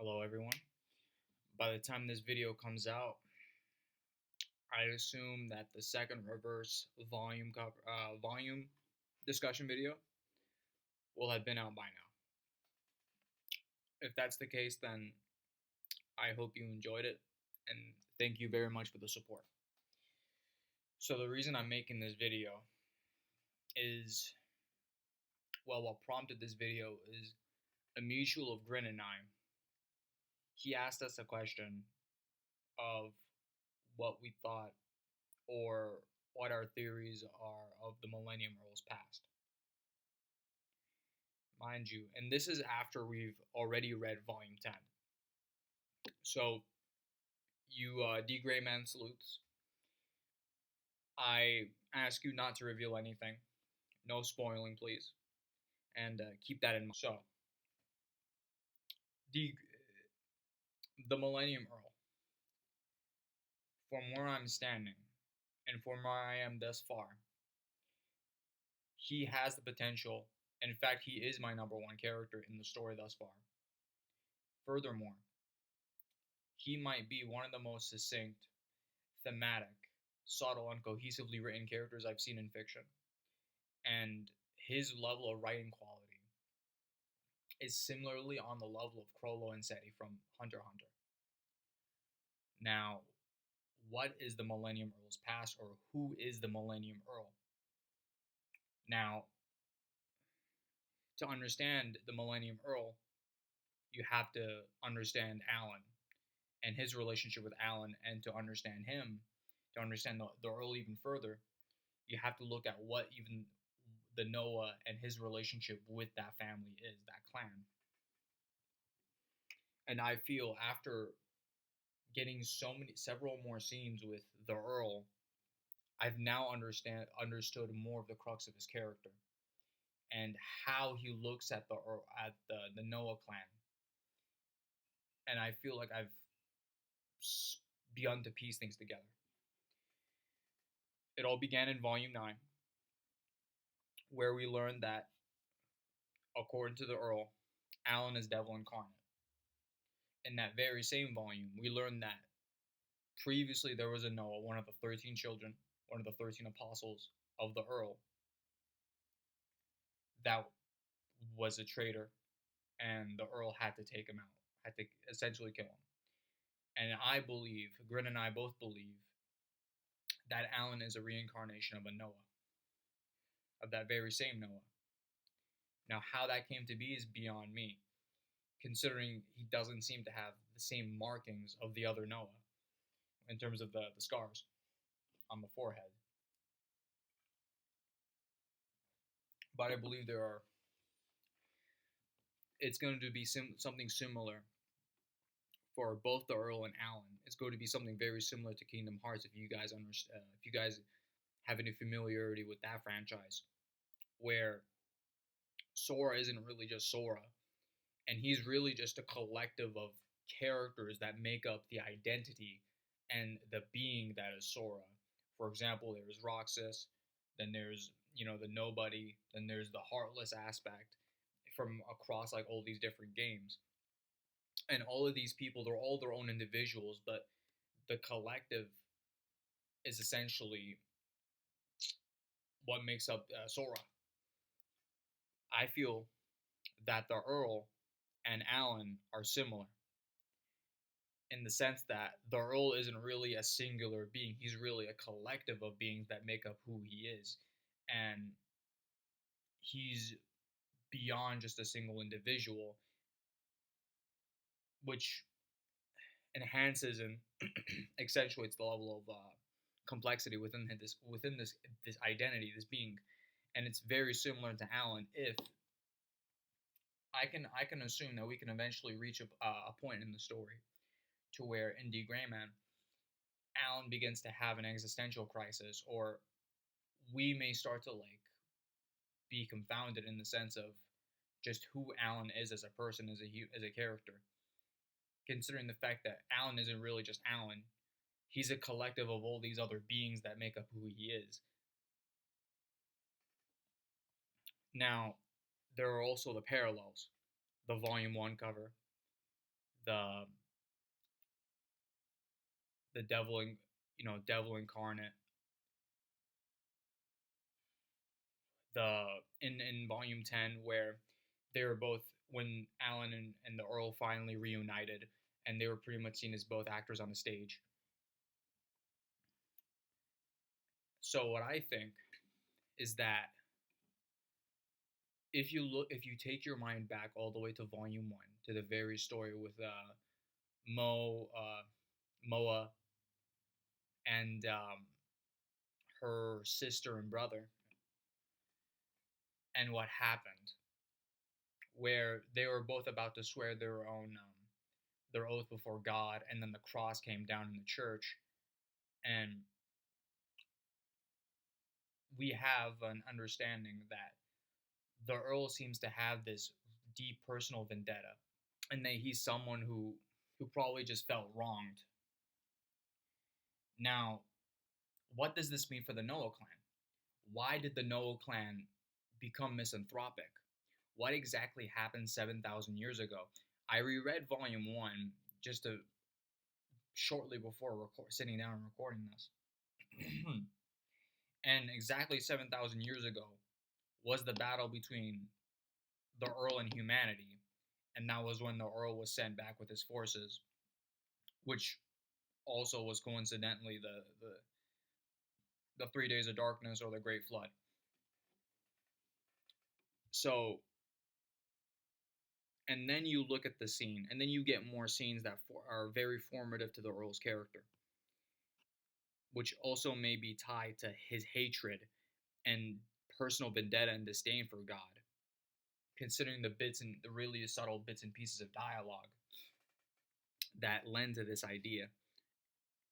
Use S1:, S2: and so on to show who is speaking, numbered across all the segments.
S1: Hello, everyone. By the time this video comes out, I assume that the second reverse volume discussion video will have been out by now. If that's the case, then I hope you enjoyed it, and thank you very much for the support. So the reason I'm making this video is, well, what prompted this video is a mutual of Grin and I. He asked us a question of what we thought or what our theories are of the Millennium Earl's past. Mind you, and this is after we've already read Volume 10. So, you D.Gray man salutes. I ask you not to reveal anything. No spoiling, please. And keep that in mind. So, the Millennium Earl, from where I'm standing, and from where I am thus far, he has the potential. In fact, he is my number one character in the story thus far. Furthermore, he might be one of the most succinct, thematic, subtle, and cohesively written characters I've seen in fiction. And his level of writing quality is similarly on the level of Crollo and Seti from Hunter x Hunter. Now, what is the Millennium Earl's past, or who is the Millennium Earl? Now, to understand the Millennium Earl, you have to understand Alan and his relationship with Alan, and to understand him, to understand the Earl even further, you have to look at what even the Noah and his relationship with that family is, that clan. And I feel after getting several more scenes with the Earl, I've now understood more of the crux of his character and how he looks at the Noah clan. And I feel like I've begun to piece things together. It all began in Volume 9, where we learned that, according to the Earl, Alan is devil incarnate. In that very same volume, we learned that previously there was a Noah, one of the 13 children, one of the 13 apostles of the Earl, that was a traitor, and the Earl had to take him out, had to essentially kill him. And I believe, Grin and I both believe, that Alan is a reincarnation of a Noah, of that very same Noah. Now, how that came to be is beyond me, considering he doesn't seem to have the same markings of the other Noah in terms of the scars on the forehead. But I believe it's going to be something similar for both the Earl and Alan. It's going to be something very similar to Kingdom Hearts, if you guys have any familiarity with that franchise, where Sora isn't really just Sora, and he's really just a collective of characters that make up the identity and the being that is Sora. For example, there's Roxas, then there's the Nobody, then there's the Heartless aspect from across like all these different games. And all of these people, they're all their own individuals, but the collective is essentially what makes up Sora. I feel that the Earl and Alan are similar in the sense that the Earl isn't really a singular being. He's really a collective of beings that make up who he is. And he's beyond just a single individual, which enhances and accentuates the level of complexity within this identity, this being. And it's very similar to Alan. If I can assume that we can eventually reach a point in the story to where in D.Gray Man, Alan begins to have an existential crisis, or we may start to be confounded in the sense of just who Alan is as a person, as a character, considering the fact that Alan isn't really just Alan. He's a collective of all these other beings that make up who he is. Now, there are also the parallels. The Volume 1 cover, the the devil, devil incarnate. The in volume 10, where they were both, when Alan and the Earl finally reunited, and they were pretty much seen as both actors on the stage. So what I think is that if you take your mind back all the way to volume 1, to the very story with Moa and her sister and brother, and what happened, where they were both about to swear their oath before God, and then the cross came down in the church, and we have an understanding that the Earl seems to have this deep personal vendetta, and that he's someone who probably just felt wronged. Now, what does this mean for the Noah clan? Why did the Noah clan become misanthropic? What exactly happened 7,000 years ago? I reread volume 1 just shortly before sitting down and recording this. And exactly 7,000 years ago was the battle between the Earl and humanity, and that was when the Earl was sent back with his forces, which also was coincidentally the 3 days of darkness or the Great Flood. So, and then you look at the scene, and then you get more scenes that are very formative to the Earl's character, which also may be tied to his hatred and personal vendetta and disdain for God, considering the really subtle bits and pieces of dialogue that lend to this idea.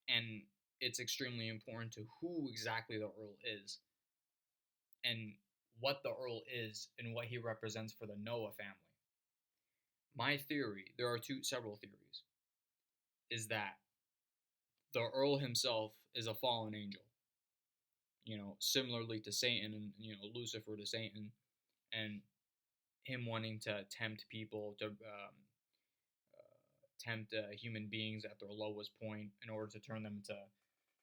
S1: And it's extremely important to who exactly the Earl is, and what the Earl is, and what he represents for the Noah family. My theory, there are several theories, is that the Earl himself is a fallen angel. Similarly to Satan, and Lucifer to Satan, and him wanting to tempt people, to tempt human beings at their lowest point in order to turn them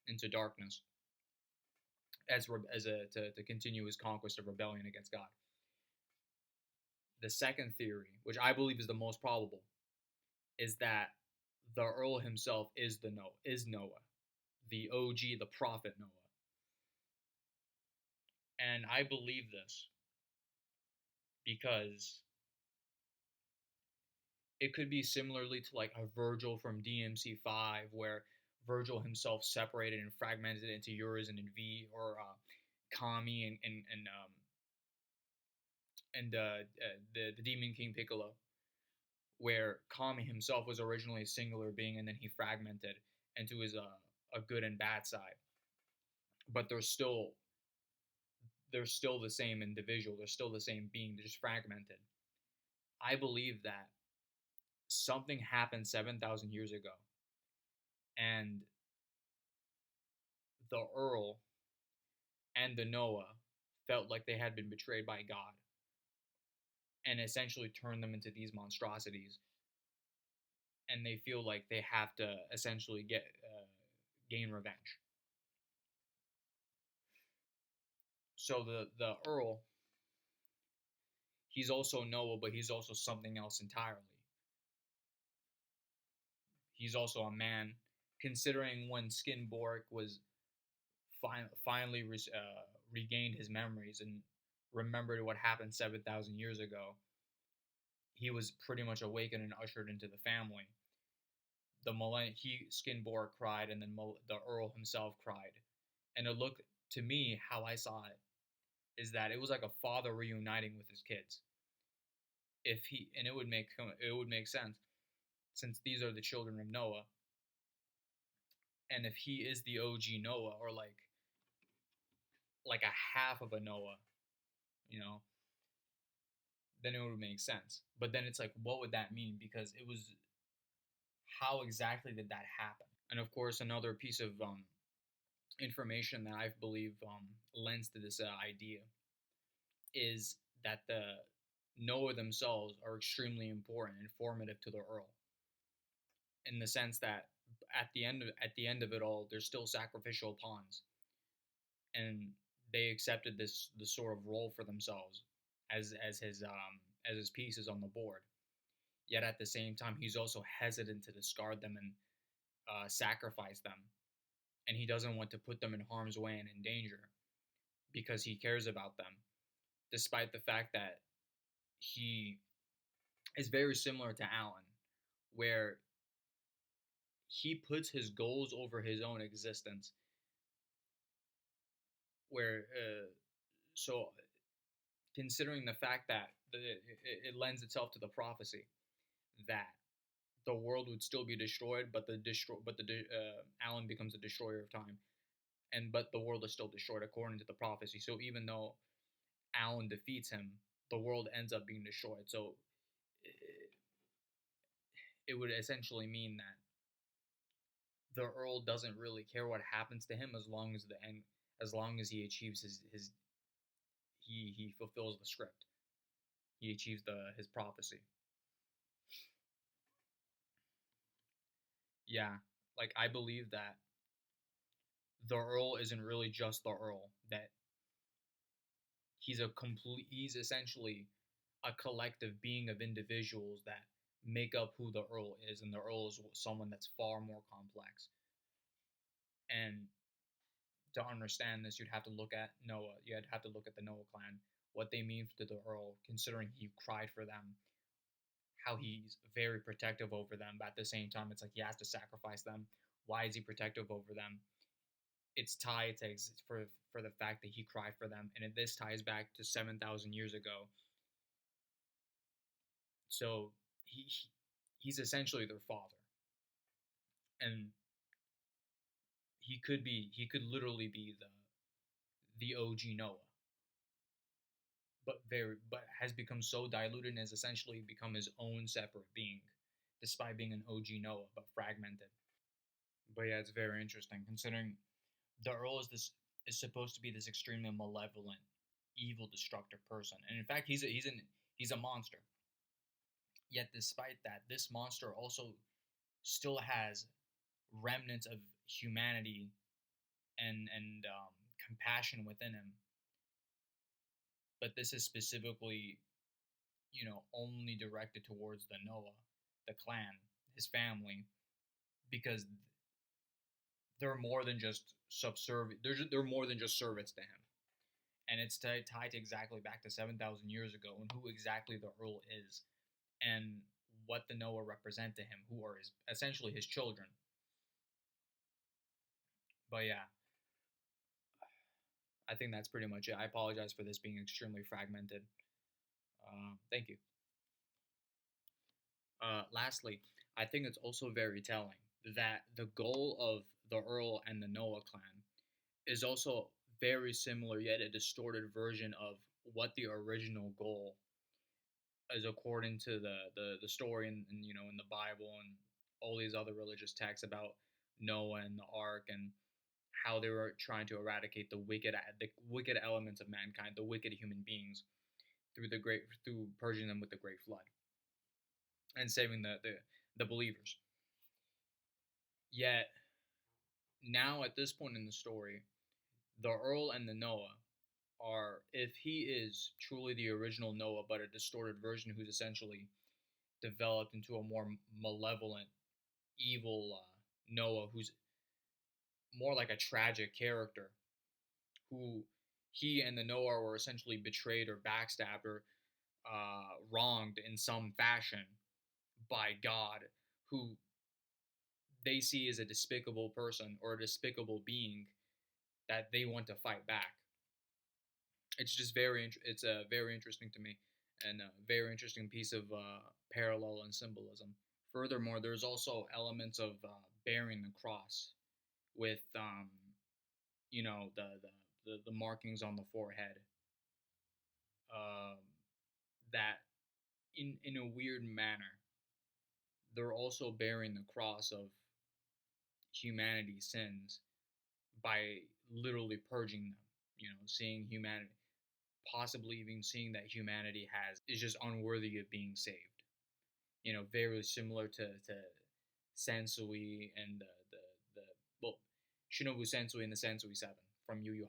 S1: into darkness, to continue his conquest of rebellion against God. The second theory, which I believe is the most probable, is that the Earl himself is Noah, the OG, the prophet Noah. And I believe this because it could be similarly to like a Virgil from DMC5, where Virgil himself separated and fragmented into Urizen and V, or Kami and the Demon King Piccolo, where Kami himself was originally a singular being, and then he fragmented into his a good and bad side. But they're still the same individual. They're still the same being. They're just fragmented. I believe that something happened 7,000 years ago, and the Earl and the Noah felt like they had been betrayed by God, and essentially turned them into these monstrosities, and they feel like they have to essentially gain revenge. So the Earl, he's also Noah, but he's also something else entirely. He's also a man, considering when Skinborg was finally regained his memories and remembered what happened 7,000 years ago. He was pretty much awakened and ushered into the family. Skinborg cried, and then the Earl himself cried. And it looked, to me, how I saw it, is that it was like a father reuniting with his kids. And it would make sense, since these are the children of Noah, and if he is the OG Noah, or like a half of a Noah, then it would make sense. But then it's like, what would that mean? Because it was, how exactly did that happen? And of course, another piece of information that I believe lends to this idea is that the Noah themselves are extremely important and formative to the Earl. in the sense that at the end of it all, they're still sacrificial pawns, and they accepted this sort of role for themselves as his pieces on the board. Yet at the same time, he's also hesitant to discard them and sacrifice them, and he doesn't want to put them in harm's way and in danger because he cares about them, despite the fact that he is very similar to Alan, where he puts his goals over his own existence. Where so considering the fact that it lends itself to the prophecy that the world would still be destroyed, but Alan becomes a destroyer of time, and but the world is still destroyed according to the prophecy. So even though Alan defeats him, the world ends up being destroyed. So it would essentially mean that the Earl doesn't really care what happens to him as long as the end, as long as he achieves his he fulfills the script. He achieves his prophecy. Yeah, like I believe that the Earl isn't really just the Earl. That he's essentially a collective being of individuals that make up who the Earl is, and the Earl is someone that's far more complex. And to understand this, you'd have to look at Noah. You'd have to look at the Noah clan, what they mean to the Earl, considering he cried for them, how he's very protective over them, but at the same time, it's like he has to sacrifice them. Why is he protective over them? It's tied to for the fact that he cried for them, and this ties back to 7,000 years ago. So he's essentially their father, and he could literally be the OG Noah, but has become so diluted and has essentially become his own separate being, despite being an OG Noah but fragmented. But yeah, it's very interesting considering the Earl is supposed to be this extremely malevolent, evil, destructive person, and in fact, he's a monster. Yet, despite that, this monster also still has remnants of humanity and compassion within him. But this is specifically, only directed towards the Noah, the clan, his family, because they're more than just subservient. They're more than just servants to him, and it's tied to exactly back to 7,000 years ago and who exactly the Earl is, and what the Noah represent to him, who are essentially his children. But yeah, I think that's pretty much it. I apologize for this being extremely fragmented. Thank you. Lastly, I think it's also very telling that the goal of the Earl and the Noah clan is also very similar, yet a distorted version of what the original goal is, according to the story in the Bible and all these other religious texts about Noah and the Ark, and how they were trying to eradicate the wicked elements of mankind, the wicked human beings, through purging them with the Great Flood and saving the believers. Yet now at this point in the story, the Earl and the Noah are, if he is truly the original Noah but a distorted version who's essentially developed into a more malevolent, evil Noah, who's more like a tragic character, who he and the Noah were essentially betrayed or backstabbed or wronged in some fashion by God, who they see as a despicable person or a despicable being that they want to fight back. It's just it's very interesting to me, and a very interesting piece of parallel and symbolism. Furthermore, there's also elements of bearing the cross with the markings on the forehead, um, that in a weird manner they're also bearing the cross of humanity's sins by literally purging them. Seeing humanity, possibly even seeing that humanity is just unworthy of being saved. Very similar to Sensui and the well, Shinobu Sensui and the Sensui Seven from Yu Yu